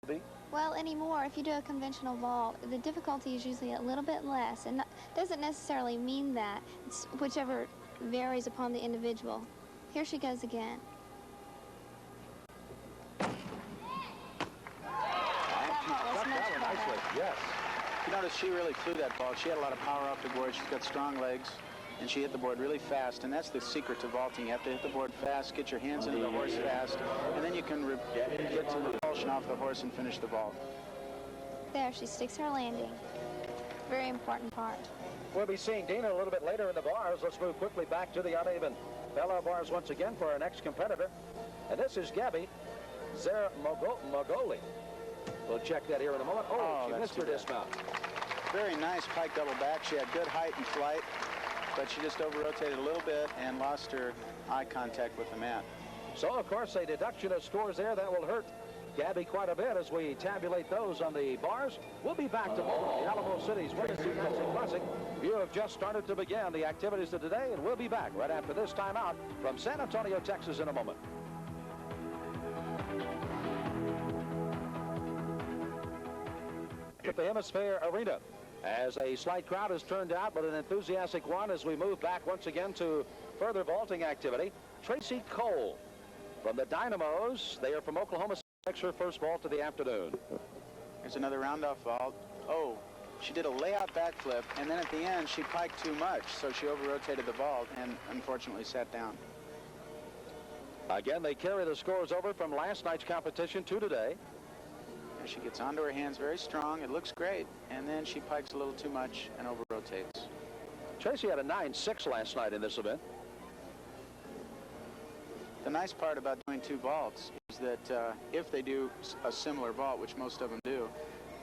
be? Well, anymore, if you do a conventional vault, the difficulty is usually a little bit less, and doesn't necessarily mean that. It's whichever varies upon the individual. Here she goes again. And she struck that one nicely. Yes. You notice she really flew that ball. She had a lot of power off the board. She's got strong legs, and she hit the board really fast, and that's the secret to vaulting. You have to hit the board fast, get your hands into the horse fast, and then you can get some repulsion off the horse and finish the vault. There, she sticks her landing. Very important part. We'll be seeing Dina a little bit later in the bars. Let's move quickly back to the uneven fellow bars once again for our next competitor. And this is Gabby Zermogoli. We'll check that here in a moment. Oh, she missed her dismount. Very nice pike double back. She had good height and flight, but she just over-rotated a little bit and lost her eye contact with the mat. So, of course, a deduction of scores there. That will hurt Gabby quite a bit as we tabulate those on the bars. We'll be back tomorrow. The Alamo City's Women's Gymnastics Classic. You have just started to begin the activities of today, and we'll be back right after this timeout from San Antonio, Texas in a moment. At the Hemisphere Arena, as a slight crowd has turned out, but an enthusiastic one as we move back once again to further vaulting activity. Tracy Cole from the Dynamos. They are from Oklahoma. Makes her first vault of the afternoon. Here's another round-off vault. Oh, she did a layout backflip, and then at the end she piked too much, so she over-rotated the vault and unfortunately sat down. Again, they carry the scores over from last night's competition to today. And she gets onto her hands very strong. It looks great, and then she pikes a little too much and over-rotates. Tracy had a 9.6 last night in this event. The nice part about doing two vaults is that if they do a similar vault, which most of them do,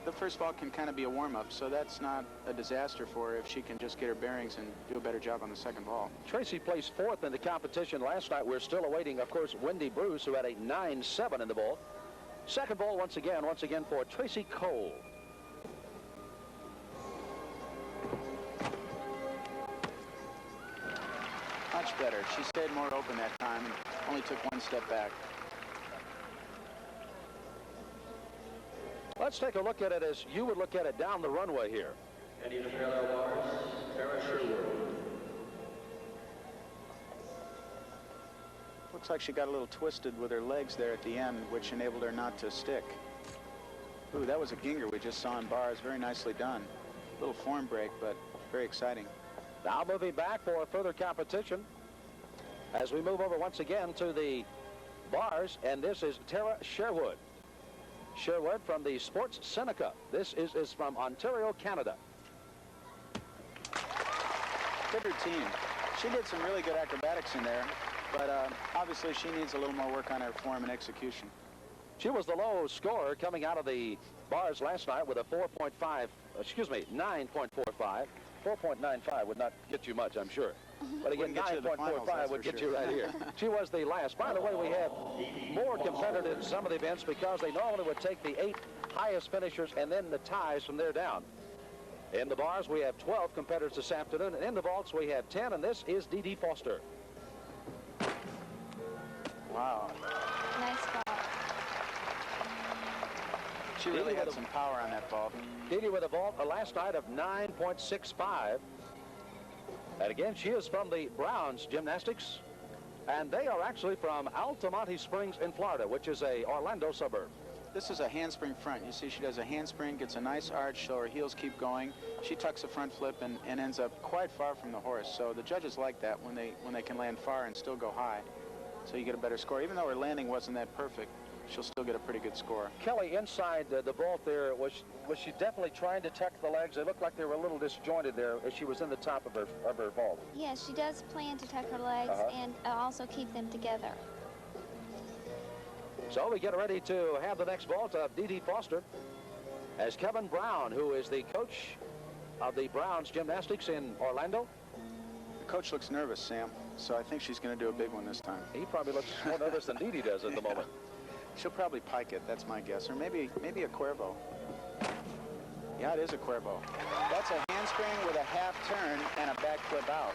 the first vault can kind of be a warm-up, so that's not a disaster for her if she can just get her bearings and do a better job on the second vault. Tracy placed fourth in the competition last night. We're still awaiting, of course, Wendy Bruce, who had a 9.7 in the vault. Second vault once again for Tracy Cole. Much better. She stayed more open that time and only took one step back. Let's take a look at it as you would look at it down the runway here. Looks like she got a little twisted with her legs there at the end, which enabled her not to stick. Ooh, that was a ginger we just saw in bars. Very nicely done. Little form break, but very exciting. Now moving back for further competition as we move over once again to the bars, and this is Tara Sherwood. Sherwood from the Sports Seneca. This is from Ontario, Canada. Good routine. She did some really good acrobatics in there, but obviously she needs a little more work on her form and execution. She was the low scorer coming out of the bars last night with a 9.45. 4.95 would not get you much, I'm sure. But again, 9.45 would get you right here. She was the last. By the way, we have more competitive in some of the events because they normally would take the 8 highest finishers and then the ties from there down. In the bars, we have 12 competitors this afternoon, and in the vaults, we have 10, and this is Dee Dee Foster. Wow. Nice vault. She really had some power on that vault. Dee Dee with a vault last night of 9.65. And again, she is from the Browns Gymnastics, and they are actually from Altamonte Springs in Florida, which is a Orlando suburb. This is a handspring front. You see she does a handspring, gets a nice arch, so her heels keep going. She tucks a front flip and ends up quite far from the horse. So the judges like that when they can land far and still go high. So you get a better score. Even though her landing wasn't that perfect, she'll still get a pretty good score. Kelly, inside the vault there, was she definitely trying to tuck the legs? They looked like they were a little disjointed there as she was in the top of her vault. Yes, she does plan to tuck her legs and also keep them together. So we get ready to have the next vault of Dee Dee Foster as Kevin Brown, who is the coach of the Browns Gymnastics in Orlando. The coach looks nervous, Sam, so I think she's going to do a big one this time. He probably looks more nervous than Dee Dee does at the moment. She'll probably pike it, that's my guess, or maybe a Cuervo. Yeah, it is a Cuervo. That's a handspring with a half turn and a back flip out.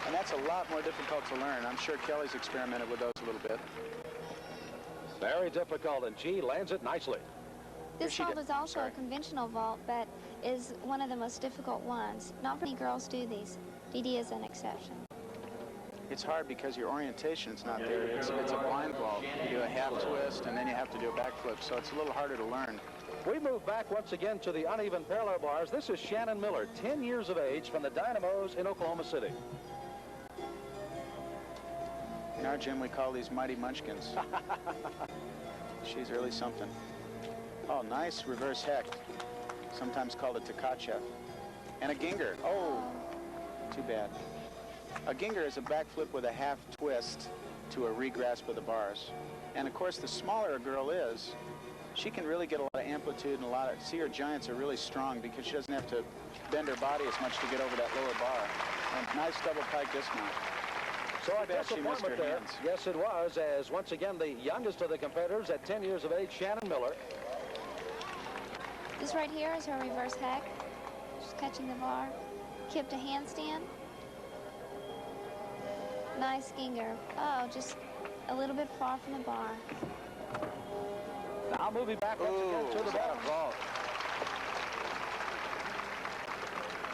And that's a lot more difficult to learn. I'm sure Kelly's experimented with those a little bit. Very difficult, and she lands it nicely. This vault is also a conventional vault, but is one of the most difficult ones. Not many girls do these. Dee Dee is an exception. It's hard because your orientation's not there. It's a blind vault. You do a half twist, and then you have to do a backflip, so it's a little harder to learn. We move back once again to the uneven parallel bars. This is Shannon Miller, 10 years of age, from the Dynamos in Oklahoma City. In our gym, we call these mighty munchkins. She's really something. Oh, nice reverse heck. Sometimes called a Tkachev. And a Ginger. Oh, too bad. A Ginger is a backflip with a half twist to a regrasp of the bars. And of course, the smaller a girl is, she can really get a lot of amplitude and a lot of... See, her giants are really strong because she doesn't have to bend her body as much to get over that lower bar. And nice double pike dismount. So I guess she missed her there. Hands. Yes, it was, as once again the youngest of the competitors at 10 years of age, Shannon Miller. This right here is her reverse hack. She's catching the bar. Kip to handstand. Nice Ginger. Oh, just a little bit far from the bar. Now moving back once again to the vault.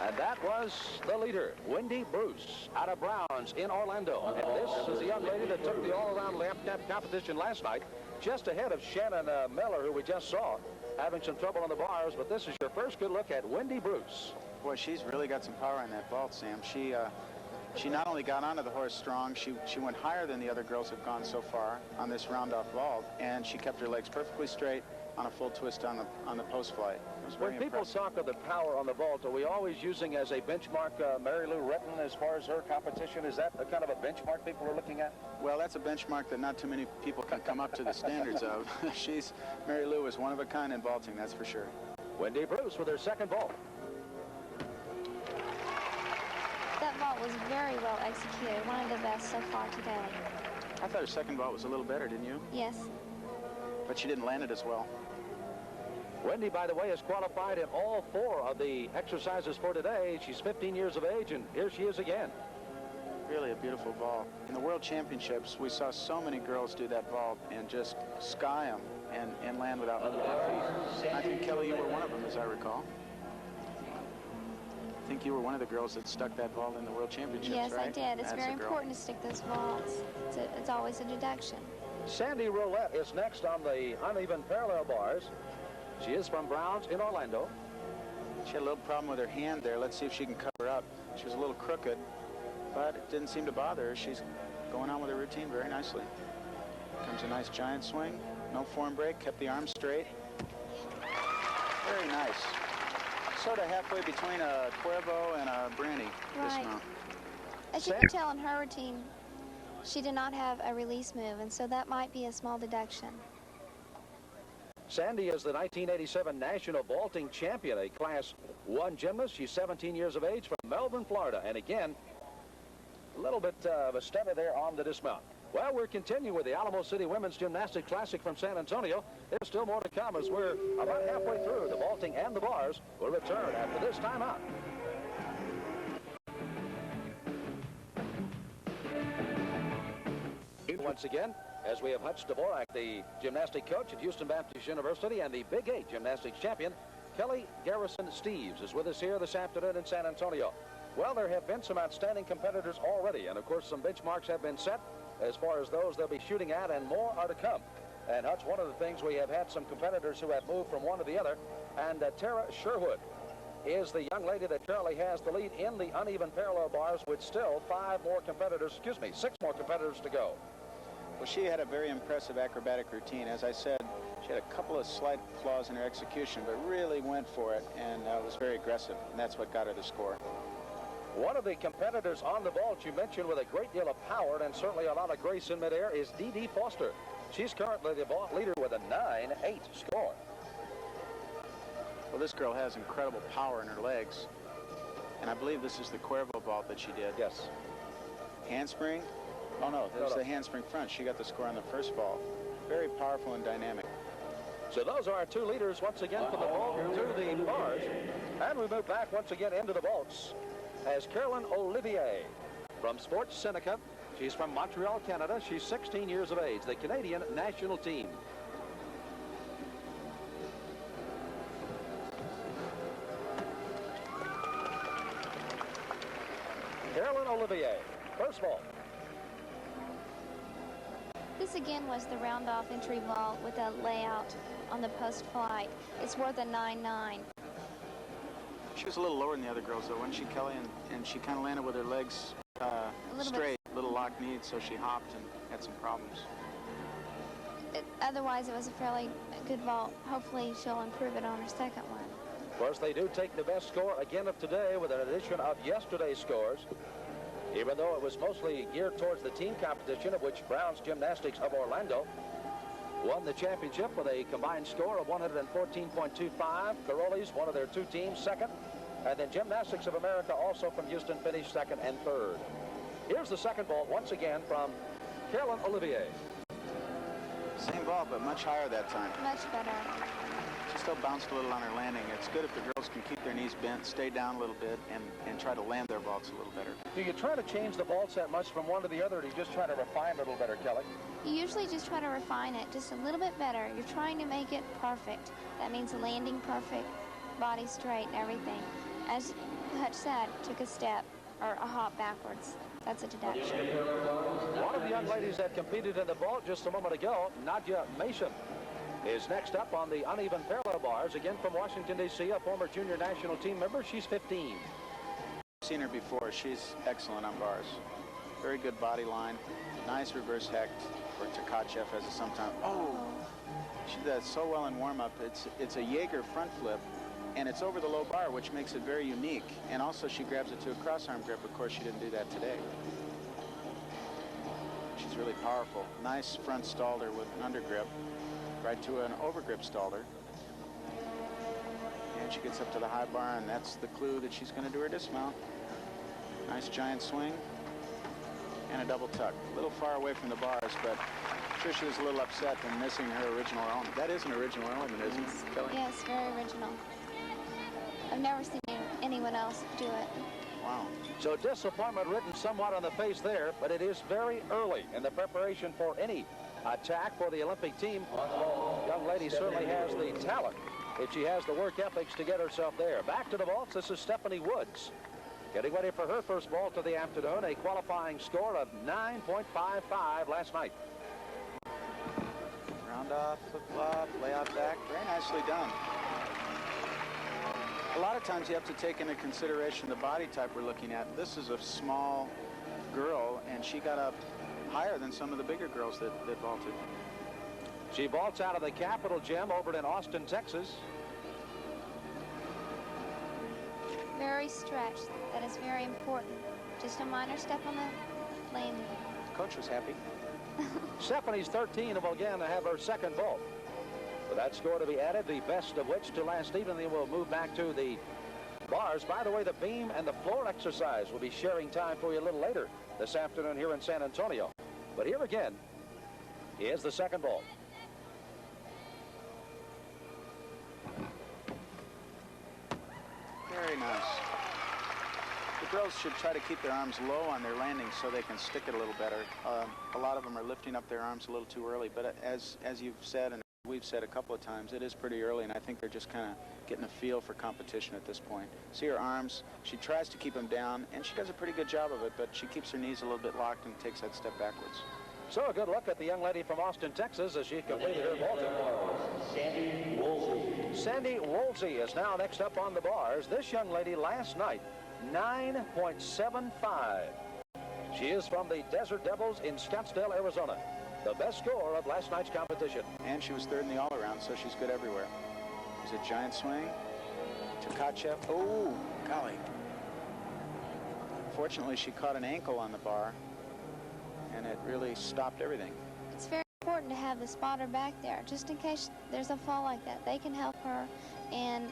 And that was the leader, Wendy Bruce, out of Browns in Orlando. And this is the young lady that took the all-around lap competition last night, just ahead of Shannon Miller, who we just saw, having some trouble on the bars. But this is your first good look at Wendy Bruce. Boy, she's really got some power in that vault, Sam. She not only got onto the horse strong, she went higher than the other girls have gone so far on this round-off vault, and she kept her legs perfectly straight on a full twist on the post flight. When people talk of the power on the vault, are we always using as a benchmark Mary Lou Retton as far as her competition? Is that a kind of a benchmark people are looking at? Well, that's a benchmark that not too many people can come up to the standards of. Mary Lou is one of a kind in vaulting, that's for sure. Wendy Bruce with her second vault. That vault was very well executed, one of the best so far today. I thought her second vault was a little better, didn't you? Yes. But she didn't land it as well. Wendy, by the way, is qualified in all 4 of the exercises for today. She's 15 years of age, and here she is again. Really a beautiful vault. In the World Championships, we saw so many girls do that vault and just sky them and land without moving their feet. I think, Kelly, you were one of them, as I recall. I think you were one of the girls that stuck that vault in the World Championships, yes, right? I did. It's very important to stick those vaults. It's always a deduction. Sandy Roulette is next on the uneven parallel bars. She is from Browns in Orlando. She had a little problem with her hand there. Let's see if she can cover up. She was a little crooked, but it didn't seem to bother her. She's going on with her routine very nicely. Comes a nice giant swing. No form break. Kept the arm straight. Very nice. Sort of halfway between a Cuervo and a Brandy dismount. As you can tell in her routine, she did not have a release move, and so that might be a small deduction. Sandy is the 1987 National Vaulting Champion, a Class 1 gymnast. She's 17 years of age from Melbourne, Florida. And again, a little bit of a stutter there on the dismount. Well, we're continuing with the Alamo City Women's Gymnastics Classic from San Antonio. There's still more to come as we're about halfway through the vaulting and the bars. We'll return after this timeout. Once again, as we have Hutch Dvorak, the gymnastic coach at Houston Baptist University, and the Big 8 gymnastics champion, Kelly Garrison Steeves, is with us here this afternoon in San Antonio. Well, there have been some outstanding competitors already, and of course some benchmarks have been set as far as those they'll be shooting at, and more are to come. And Hutch, one of the things, we have had some competitors who have moved from one to the other, and Tara Sherwood is the young lady that currently has the lead in the uneven parallel bars, with still 6 more competitors to go. Well, she had a very impressive acrobatic routine. As I said, she had a couple of slight flaws in her execution, but really went for it and was very aggressive, and that's what got her the score. One of the competitors on the vault you mentioned with a great deal of power and certainly a lot of grace in midair is Dee Dee Foster. She's currently the vault leader with a 9-8 score. Well, this girl has incredible power in her legs, and I believe this is the Cuervo vault that she did. Yes. Handspring. Oh, no, there's the handspring front. She got the score on the first vault. Very powerful and dynamic. So those are our 2 leaders once again for the vault to the bars. And we move back once again into the vaults as Carolyn Olivier from Sports Seneca. She's from Montreal, Canada. She's 16 years of age, the Canadian national team. Carolyn Olivier. First vault. This again was the round-off entry vault with a layout on the post-flight. It's worth a 9.9. She was a little lower than the other girls, though, wasn't she, Kelly? And she kind of landed with her legs straight, little lock kneed, so she hopped and had some problems. Otherwise, it was a fairly good vault. Hopefully, she'll improve it on her second one. Of course, they do take the best score again of today with an addition of yesterday's scores. Even though it was mostly geared towards the team competition, of which Brown's Gymnastics of Orlando won the championship with a combined score of 114.25. Caroli's, one of their two teams, second. And then Gymnastics of America, also from Houston, finished second and third. Here's the second vault once again from Carolyn Olivier. Same vault, but much higher that time. Much better. She still bounced a little on her landing. It's good if the girls can keep their knees bent, stay down a little bit, and try to land their vaults a little better. Do you try to change the vaults that much from one to the other, or do you just try to refine it a little better, Kelly? You usually just try to refine it just a little bit better. You're trying to make it perfect. That means landing perfect, body straight, and everything. As Hutch said, took a step or a hop backwards. That's a deduction. One of the young ladies that competed in the vault just a moment ago, Nadia Mason, is next up on the uneven parallel bars, again from Washington, D.C., a former junior national team member. She's 15. I've seen her before. She's excellent on bars. Very good body line. Nice reverse hecht, or Tkachev as it sometimes. Oh, she does so well in warm-up. It's a Jaeger front flip, and it's over the low bar, which makes it very unique. And also, she grabs it to a cross-arm grip. Of course, she didn't do that today. She's really powerful. Nice front stalder with an undergrip. Right to an overgrip stalder. And she gets up to the high bar, and that's the clue that she's going to do her dismount. Nice giant swing and a double tuck. A little far away from the bars, but I'm sure she was a little upset than missing her original element. That is an original element, isn't it, Kelly? Yes, very original. I've never seen anyone else do it. Wow. So disappointment written somewhat on the face there, but it is very early in the preparation for any attack for the Olympic team. Young lady certainly has the talent if she has the work ethics to get herself there. Back to the vaults. This is Stephanie Woods getting ready for her first vault of the afternoon, a qualifying score of 9.55 last night. Round off, flip flop, layout back. Very nicely done. A lot of times you have to take into consideration the body type we're looking at. This is a small girl, and she got up higher than some of the bigger girls that vaulted. She vaults out of the Capitol Gym over in Austin, Texas. Very stretched. That is very important. Just a minor step on the landing. Coach was happy. Stephanie's 13 and will again have her second vault. With that score to be added, the best of which to last evening, we'll move back to the bars. By the way, the beam and the floor exercise will be sharing time for you a little later this afternoon here in San Antonio. But here again is the second vault. Very nice. The girls should try to keep their arms low on their landing so they can stick it a little better. A lot of them are lifting up their arms a little too early, but as you've said and we've said a couple of times, it is pretty early, and I think they're just kind of getting a feel for competition at this point. See her arms, she tries to keep them down, and she does a pretty good job of it, but she keeps her knees a little bit locked and takes that step backwards. So a good look at the young lady from Austin, Texas, as she completed her vaulting. Sandy Woolsey. Sandy Woolsey is now next up on the bars. This young lady last night, 9.75. She is from the Desert Devils in Scottsdale, Arizona. The best score of last night's competition. And she was third in the all-around, so she's good everywhere. It was a giant swing. Tkachev. Oh, golly. Fortunately, she caught an ankle on the bar, and it really stopped everything. It's very important to have the spotter back there, just in case there's a fall like that. They can help her and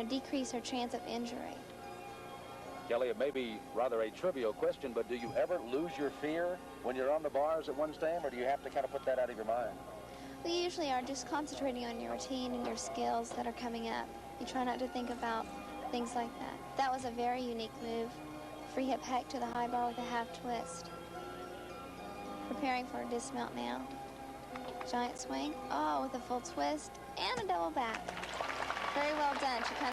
decrease her chance of injury. Kelly, it may be rather a trivial question, but do you ever lose your fear when you're on the bars at one stand, or do you have to kind of put that out of your mind? We usually are just concentrating on your routine and your skills that are coming up. You try not to think about things like that. That was a very unique move. Free hip hack to the high bar with a half twist. Preparing for a dismount now. Giant swing. Oh, with a full twist and a double back. Very well done. She